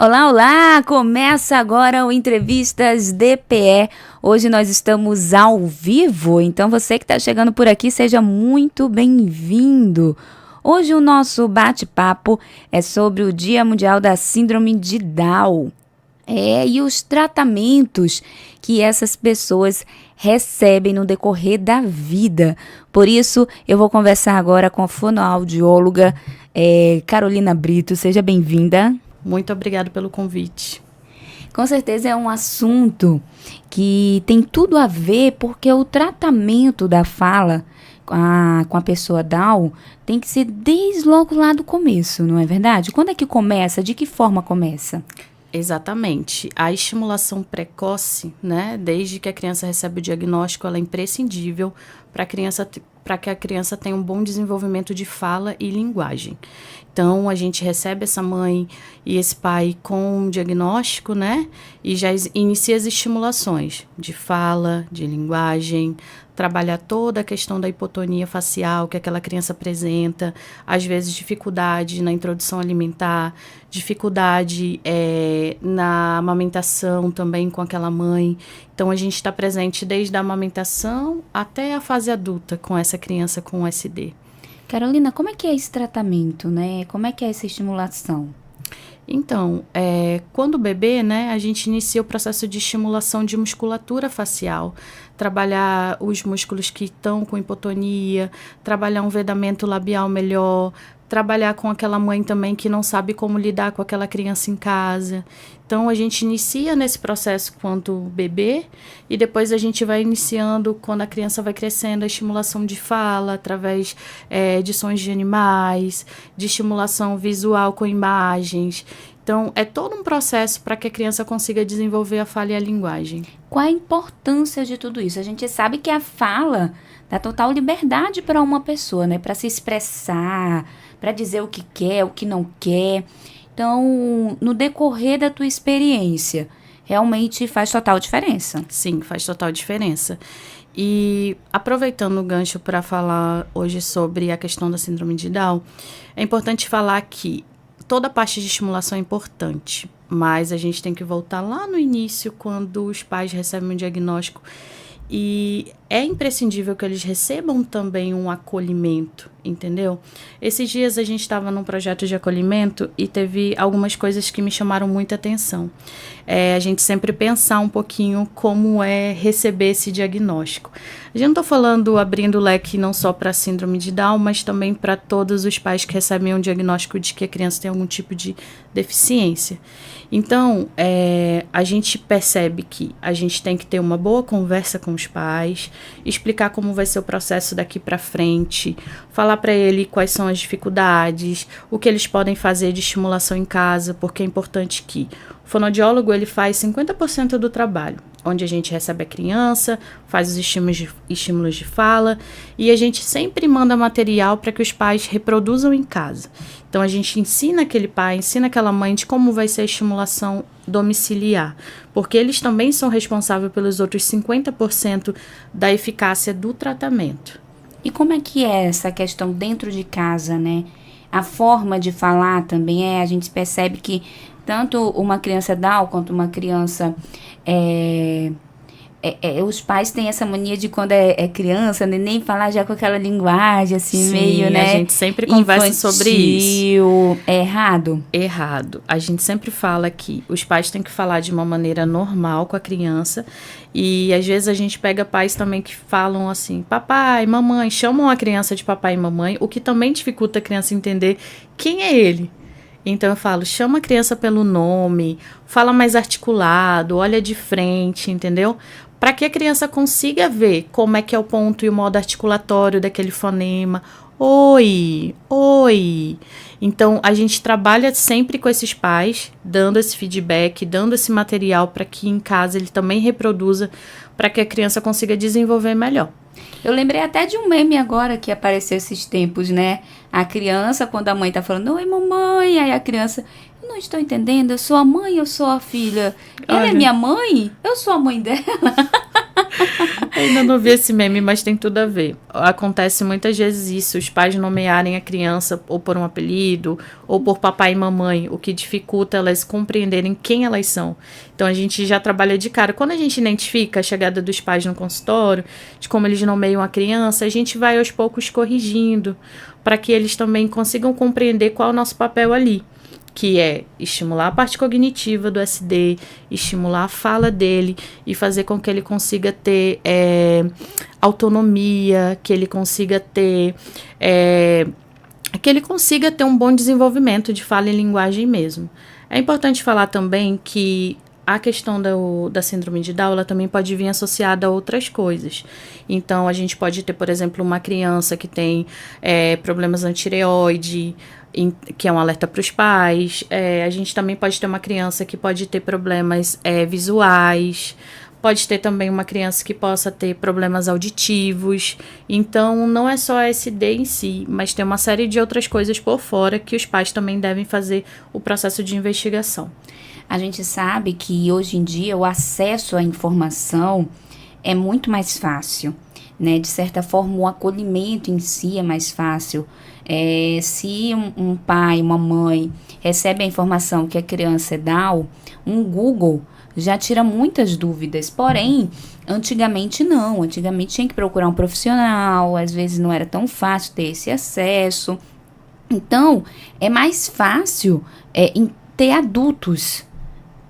Olá, olá! Começa agora o Entrevistas DPE. Hoje nós estamos ao vivo, então você que está chegando por aqui, seja muito bem-vindo. Hoje o nosso bate-papo é sobre o Dia Mundial da Síndrome de Down. E os tratamentos que essas pessoas recebem no decorrer da vida. Por isso, eu vou conversar agora com a fonoaudióloga Carolina Brito. Seja bem-vinda. Muito obrigada pelo convite. Com certeza é um assunto que tem tudo a ver, porque o tratamento da fala com a pessoa Down tem que ser desde logo lá do começo, não é verdade? Quando é que começa? De que forma começa? Exatamente. A estimulação precoce, né, desde que a criança recebe o diagnóstico, ela é imprescindível para que a criança tenha um bom desenvolvimento de fala e linguagem. Então, a gente recebe essa mãe e esse pai com um diagnóstico, né, e já inicia as estimulações de fala, de linguagem, trabalhar toda a questão da hipotonia facial que aquela criança apresenta, às vezes dificuldade na introdução alimentar, dificuldade na amamentação também com aquela mãe. Então, a gente está presente desde a amamentação até a fase adulta com essa criança com SD. Carolina, como é que é esse tratamento, né? Como é que é essa estimulação? Então, quando o bebê, né, a gente inicia o processo de estimulação de musculatura facial, trabalhar os músculos que estão com hipotonia, trabalhar um vedamento labial melhor, trabalhar com aquela mãe também que não sabe como lidar com aquela criança em casa. Então, a gente inicia nesse processo quanto bebê e depois a gente vai iniciando, quando a criança vai crescendo, a estimulação de fala através de sons de animais, de estimulação visual com imagens. Então, é todo um processo para que a criança consiga desenvolver a fala e a linguagem. Qual a importância de tudo isso? A gente sabe que a fala dá total liberdade para uma pessoa, né? Para se expressar, para dizer o que quer, o que não quer. Então, no decorrer da tua experiência, realmente faz total diferença. Sim, faz total diferença. E aproveitando o gancho para falar hoje sobre a questão da síndrome de Down, é importante falar que toda a parte de estimulação é importante, mas a gente tem que voltar lá no início, quando os pais recebem um diagnóstico. E é imprescindível que eles recebam também um acolhimento, entendeu? Esses dias a gente estava num projeto de acolhimento e teve algumas coisas que me chamaram muita atenção. A gente sempre pensar um pouquinho como é receber esse diagnóstico. A gente não está falando abrindo o leque não só para a síndrome de Down, mas também para todos os pais que recebem um diagnóstico de que a criança tem algum tipo de deficiência. Então, a gente percebe que a gente tem que ter uma boa conversa com os pais, explicar como vai ser o processo daqui para frente, falar para ele quais são as dificuldades, o que eles podem fazer de estimulação em casa, porque é importante que o fonoaudiólogo ele faz 50% do trabalho, onde a gente recebe a criança, faz os estímulos de fala e a gente sempre manda material para que os pais reproduzam em casa. Então, a gente ensina aquele pai, ensina aquela mãe de como vai ser a estimulação domiciliar, porque eles também são responsáveis pelos outros 50% da eficácia do tratamento. E como é que é essa questão dentro de casa, né? A forma de falar também a gente percebe que tanto uma criança Down quanto uma criança os pais têm essa mania de quando é criança, nem falar já com aquela linguagem assim, sim, meio, né? A gente sempre conversa infantil, sobre isso. É errado? Errado. A gente sempre fala que os pais têm que falar de uma maneira normal com a criança e às vezes a gente pega pais também que falam assim, papai, mamãe, chamam a criança de papai e mamãe, o que também dificulta a criança entender quem é ele. Então eu falo, chama a criança pelo nome, fala mais articulado, olha de frente, entendeu? Para que a criança consiga ver como é que é o ponto e o modo articulatório daquele fonema. Oi, oi. Então, a gente trabalha sempre com esses pais, dando esse feedback, dando esse material para que em casa ele também reproduza, para que a criança consiga desenvolver melhor. Eu lembrei até de um meme agora que apareceu esses tempos, né? A criança, quando a mãe tá falando, oi mamãe, aí a criança, eu não estou entendendo, eu sou a mãe, eu sou a filha. Ela é minha mãe? Eu sou a mãe dela. Ainda não vi esse meme, mas tem tudo a ver. Acontece muitas vezes isso, os pais nomearem a criança ou por um apelido, ou por papai e mamãe, o que dificulta elas compreenderem quem elas são. Então a gente já trabalha de cara. Quando a gente identifica a chegada dos pais no consultório, de como eles nomeiam a criança, a gente vai aos poucos corrigindo, para que eles também consigam compreender qual é o nosso papel ali, que é estimular a parte cognitiva do SD, estimular a fala dele e fazer com que ele consiga ter autonomia, que ele consiga ter um bom desenvolvimento de fala e linguagem mesmo. É importante falar também que a questão da síndrome de Down, ela também pode vir associada a outras coisas. Então, a gente pode ter, por exemplo, uma criança que tem problemas na tireoide, que é um alerta para os pais. A gente também pode ter uma criança que pode ter problemas visuais, pode ter também uma criança que possa ter problemas auditivos. Então, não é só a SD em si, mas tem uma série de outras coisas por fora que os pais também devem fazer o processo de investigação. A gente sabe que hoje em dia o acesso à informação é muito mais fácil, né? De certa forma, o acolhimento em si é mais fácil. Se um pai, uma mãe recebe a informação que a criança é Down, um Google já tira muitas dúvidas. Porém, antigamente não. Antigamente tinha que procurar um profissional, às vezes não era tão fácil ter esse acesso. Então, é mais fácil ter adultos,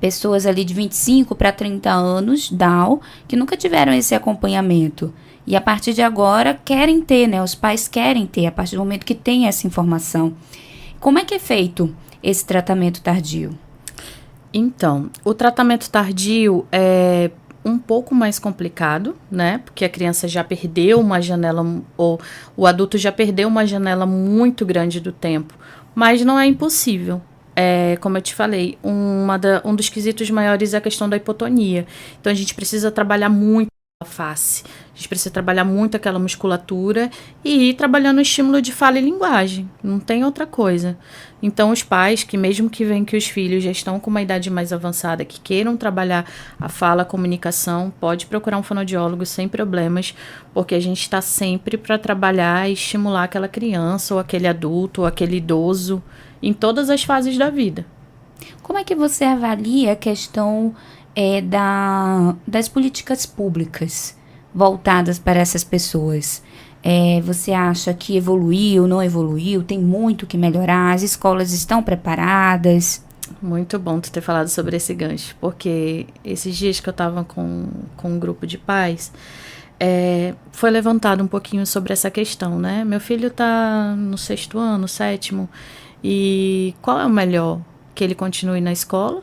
pessoas ali de 25 para 30 anos, Down, que nunca tiveram esse acompanhamento. E a partir de agora querem ter, né? Os pais querem ter, a partir do momento que tem essa informação. Como é que é feito esse tratamento tardio? Então, o tratamento tardio é um pouco mais complicado, né? Porque a criança já perdeu uma janela, ou o adulto já perdeu uma janela muito grande do tempo. Mas não é impossível. Como eu te falei, um dos quesitos maiores é a questão da hipotonia. Então, a gente precisa trabalhar muito a face. A gente precisa trabalhar muito aquela musculatura e ir trabalhando o estímulo de fala e linguagem. Não tem outra coisa. Então, os pais, que mesmo que veem que os filhos já estão com uma idade mais avançada, que queiram trabalhar a fala, a comunicação, pode procurar um fonoaudiólogo sem problemas, porque a gente está sempre para trabalhar e estimular aquela criança, ou aquele adulto, ou aquele idoso, em todas as fases da vida. Como é que você avalia a questão das políticas públicas voltadas para essas pessoas? Você acha que evoluiu, não evoluiu? Tem muito que melhorar? As escolas estão preparadas? Muito bom tu ter falado sobre esse gancho, porque esses dias que eu estava com um grupo de pais, foi levantado um pouquinho sobre essa questão, né? Meu filho está no 6º ano, 7º, e qual é o melhor? Que ele continue na escola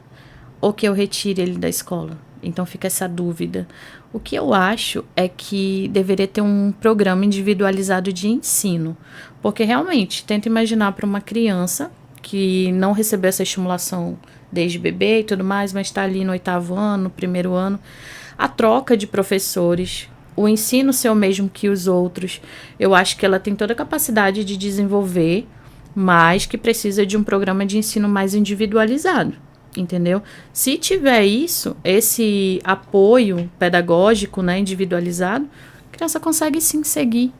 ou que eu retire ele da escola? Então fica essa dúvida. O que eu acho é que deveria ter um programa individualizado de ensino, porque realmente, tenta imaginar para uma criança que não recebeu essa estimulação desde bebê e tudo mais, mas está ali no 8º ano, 1º ano, a troca de professores, o ensino ser o mesmo que os outros, eu acho que ela tem toda a capacidade de desenvolver, mas que precisa de um programa de ensino mais individualizado, entendeu? Se tiver isso, esse apoio pedagógico, né, individualizado, a criança consegue sim seguir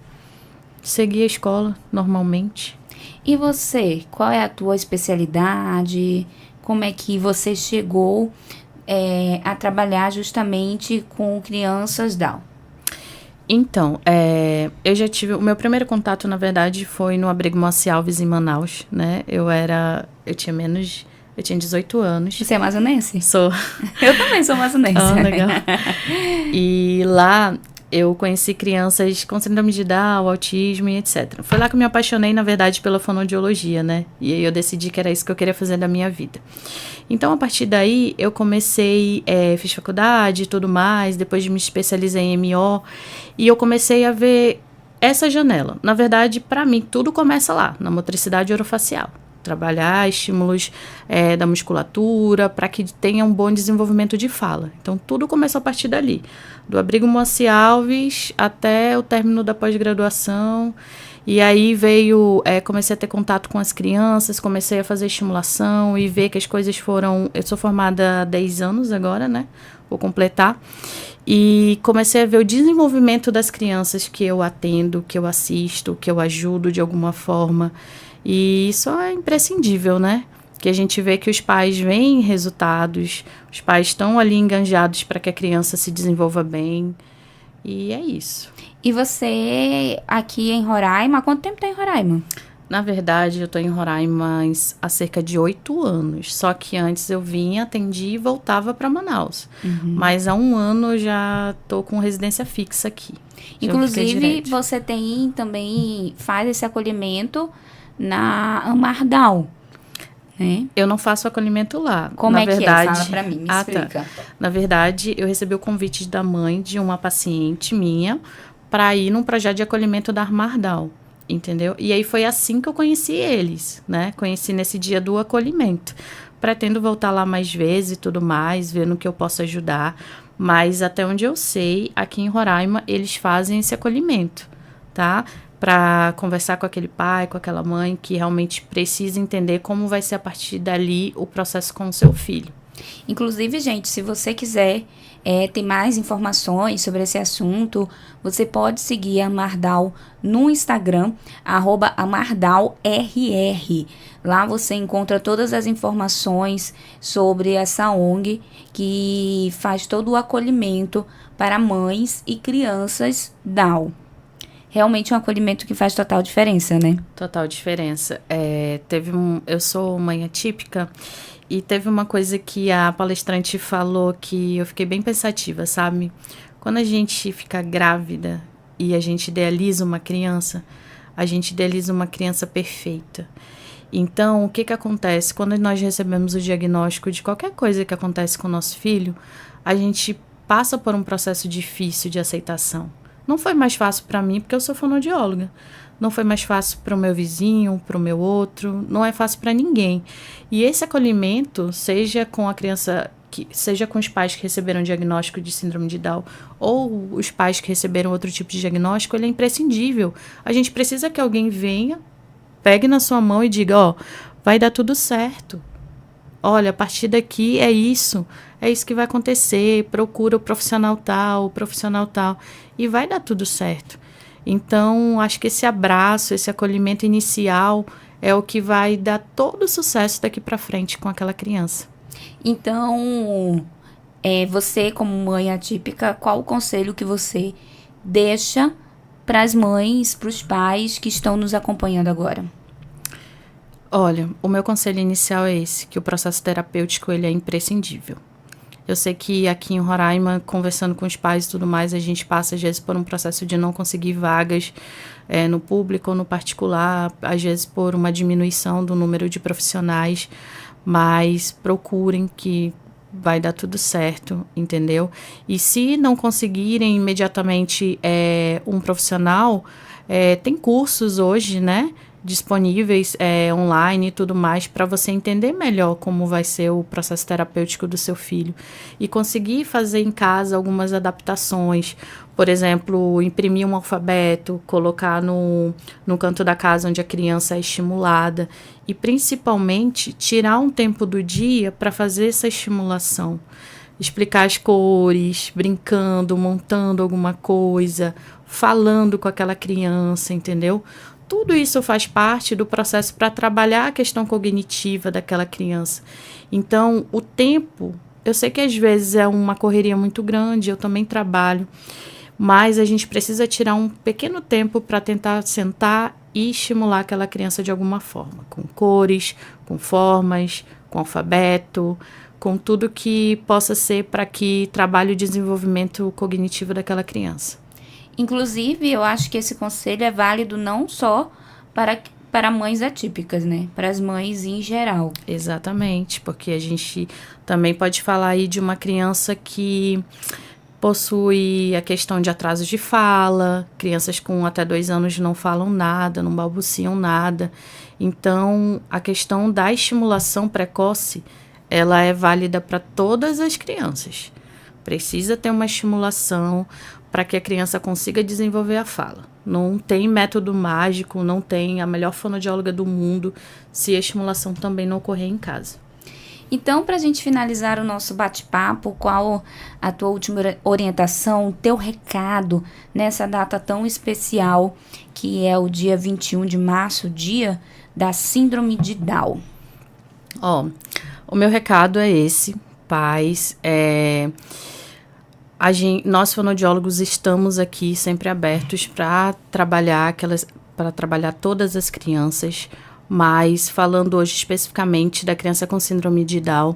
a escola normalmente. E você, qual é a tua especialidade? Como é que você chegou a trabalhar justamente com crianças Down? Então, eu já tive... O meu primeiro contato, na verdade, foi no Abrigo Moacir Alves, em Manaus, né? Eu tinha 18 anos. Você é amazonense? Sou. Eu também sou amazonense. Ah, legal. E lá eu conheci crianças com síndrome de Down, autismo e etc. Foi lá que eu me apaixonei, na verdade, pela fonoaudiologia, né? E aí eu decidi que era isso que eu queria fazer da minha vida. Então, a partir daí, eu comecei, fiz faculdade e tudo mais, depois me especializei em MO, e eu comecei a ver essa janela. Na verdade, para mim, tudo começa lá, na motricidade orofacial. Trabalhar estímulos da musculatura para que tenha um bom desenvolvimento de fala. Então, tudo começou a partir dali. Do Abrigo Moacir Alves até o término da pós-graduação. E aí comecei a ter contato com as crianças, comecei a fazer estimulação e ver que as coisas foram... Eu sou formada há 10 anos agora, né? Vou completar. E comecei a ver o desenvolvimento das crianças que eu atendo, que eu assisto, que eu ajudo de alguma forma. E isso é imprescindível, né? Que a gente vê que os pais veem resultados, os pais estão ali enganjados para que a criança se desenvolva bem. E é isso. E você, aqui em Roraima, há quanto tempo tá em Roraima? Na verdade, eu estou em Roraima há cerca de 8 anos. Só que antes eu vinha, atendia e voltava para Manaus. Mas há um ano eu já estou com residência fixa aqui. Inclusive, você tem também, faz esse acolhimento na Amardal, né? Eu não faço acolhimento lá. Como Na é verdade, que é? Fala pra mim, me explica. Tá. Na verdade, eu recebi o convite da mãe de uma paciente minha para ir num projeto de acolhimento da Amardal. Entendeu? E aí foi assim que eu conheci eles, né? Conheci nesse dia do acolhimento. Pretendo voltar lá mais vezes e tudo mais, ver no que eu posso ajudar. Mas até onde eu sei, aqui em Roraima, eles fazem esse acolhimento, tá? Para conversar com aquele pai, com aquela mãe que realmente precisa entender como vai ser a partir dali o processo com o seu filho. Inclusive, gente, se você quiser ter mais informações sobre esse assunto, você pode seguir a Amardal no Instagram, @amardalrr. Lá você encontra todas as informações sobre essa ONG que faz todo o acolhimento para mães e crianças Down. Realmente um acolhimento que faz total diferença, né? Total diferença. Eu sou mãe atípica. E teve uma coisa que a palestrante falou que eu fiquei bem pensativa, sabe? Quando a gente fica grávida e a gente idealiza uma criança, a gente idealiza uma criança perfeita. Então, o que acontece? Quando nós recebemos o diagnóstico de qualquer coisa que acontece com o nosso filho, a gente passa por um processo difícil de aceitação. Não foi mais fácil para mim, porque eu sou fonoaudióloga. Não foi mais fácil para o meu vizinho, para o meu outro. Não é fácil para ninguém. E esse acolhimento, seja com a criança, seja com os pais que receberam diagnóstico de síndrome de Down ou os pais que receberam outro tipo de diagnóstico, ele é imprescindível. A gente precisa que alguém venha, pegue na sua mão e diga, ó, vai dar tudo certo. Olha, a partir daqui é isso que vai acontecer, procura o profissional tal, e vai dar tudo certo. Então, acho que esse abraço, esse acolhimento inicial é o que vai dar todo o sucesso daqui para frente com aquela criança. Então, você como mãe atípica, qual o conselho que você deixa para as mães, para os pais que estão nos acompanhando agora? Olha, o meu conselho inicial é esse, que o processo terapêutico ele é imprescindível. Eu sei que aqui em Roraima, conversando com os pais e tudo mais, a gente passa às vezes por um processo de não conseguir vagas no público ou no particular, às vezes por uma diminuição do número de profissionais, mas procurem que vai dar tudo certo, entendeu? E se não conseguirem imediatamente um profissional, tem cursos hoje, né? Disponíveis online e tudo mais para você entender melhor como vai ser o processo terapêutico do seu filho e conseguir fazer em casa algumas adaptações, por exemplo, imprimir um alfabeto, colocar no canto da casa onde a criança é estimulada e principalmente tirar um tempo do dia para fazer essa estimulação, explicar as cores, brincando, montando alguma coisa, falando com aquela criança, entendeu? Tudo isso faz parte do processo para trabalhar a questão cognitiva daquela criança. Então, o tempo, eu sei que às vezes é uma correria muito grande, eu também trabalho, mas a gente precisa tirar um pequeno tempo para tentar sentar e estimular aquela criança de alguma forma, com cores, com formas, com alfabeto, com tudo que possa ser para que trabalhe o desenvolvimento cognitivo daquela criança. Inclusive, eu acho que esse conselho é válido não só para mães atípicas, né? Para as mães em geral. Exatamente, porque a gente também pode falar aí de uma criança que possui a questão de atraso de fala, crianças com até 2 anos não falam nada, não balbuciam nada. Então, a questão da estimulação precoce, ela é válida para todas as crianças. Precisa ter uma estimulação para que a criança consiga desenvolver a fala. Não tem método mágico, não tem a melhor fonoaudióloga do mundo se a estimulação também não ocorrer em casa. Então, para a gente finalizar o nosso bate-papo, qual a tua última orientação, o teu recado nessa data tão especial, que é o dia 21 de março, dia da Síndrome de Down? O meu recado é esse, pais. Nós fonoaudiólogos estamos aqui sempre abertos para trabalhar todas as crianças, mas falando hoje especificamente da criança com síndrome de Down,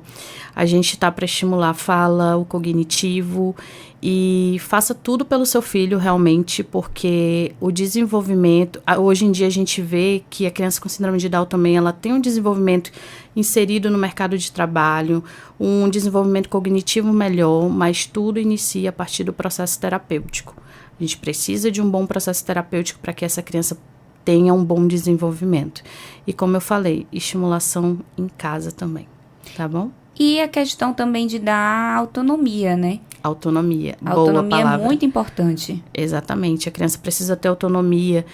a gente está para estimular a fala, o cognitivo, e faça tudo pelo seu filho realmente, porque o desenvolvimento, hoje em dia a gente vê que a criança com síndrome de Down também, ela tem um desenvolvimento inserido no mercado de trabalho, um desenvolvimento cognitivo melhor, mas tudo inicia a partir do processo terapêutico. A gente precisa de um bom processo terapêutico para que essa criança tenha um bom desenvolvimento. E como eu falei, estimulação em casa também, tá bom? E a questão também de dar autonomia, né? Autonomia, a boa autonomia palavra. É muito importante. Exatamente, a criança precisa ter autonomia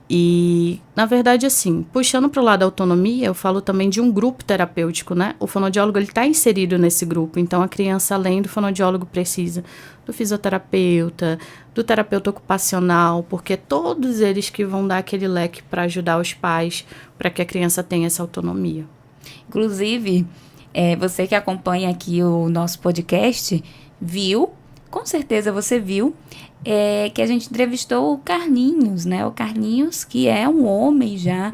e, na verdade, assim, puxando para o lado da autonomia, eu falo também de um grupo terapêutico, né? O fonoaudiólogo, ele está inserido nesse grupo, então a criança, além do fonoaudiólogo, precisa do fisioterapeuta, do terapeuta ocupacional, porque todos eles que vão dar aquele leque para ajudar os pais, para que a criança tenha essa autonomia. Inclusive, você que acompanha aqui o nosso podcast, viu, com certeza você viu, que a gente entrevistou o Carlinhos, né? O Carlinhos, que é um homem já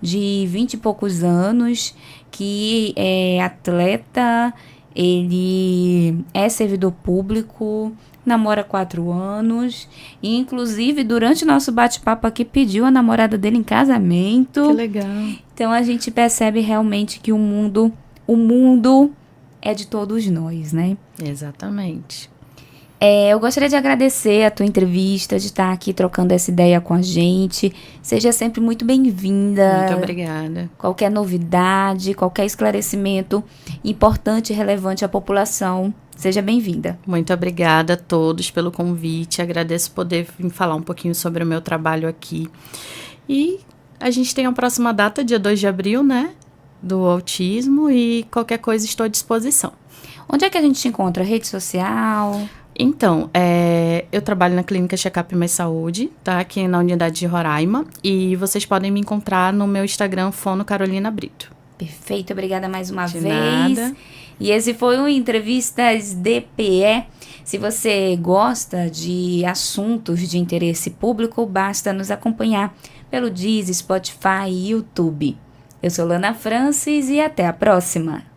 de 20 e poucos anos, que é atleta, ele é servidor público, namora há 4 anos, e inclusive durante o nosso bate-papo aqui pediu a namorada dele em casamento. Que legal. Então a gente percebe realmente que o mundo é de todos nós, né? Exatamente. Eu gostaria de agradecer a tua entrevista, de estar aqui trocando essa ideia com a gente. Seja sempre muito bem-vinda. Muito obrigada. Qualquer novidade, qualquer esclarecimento importante e relevante à população, seja bem-vinda. Muito obrigada a todos pelo convite. Agradeço poder vir falar um pouquinho sobre o meu trabalho aqui. E a gente tem a próxima data, dia 2 de abril, né? Do autismo, e qualquer coisa estou à disposição. Onde é que a gente te encontra? Rede social? Então, eu trabalho na Clínica Check-up Mais Saúde, tá? Aqui na unidade de Roraima. E vocês podem me encontrar no meu Instagram, Fono Carolina Brito. Perfeito, obrigada mais uma De vez. nada. E esse foi o Entrevistas DPE. Se você gosta de assuntos de interesse público, basta nos acompanhar pelo Deezer, Spotify e YouTube. Eu sou Lana Francis e até a próxima.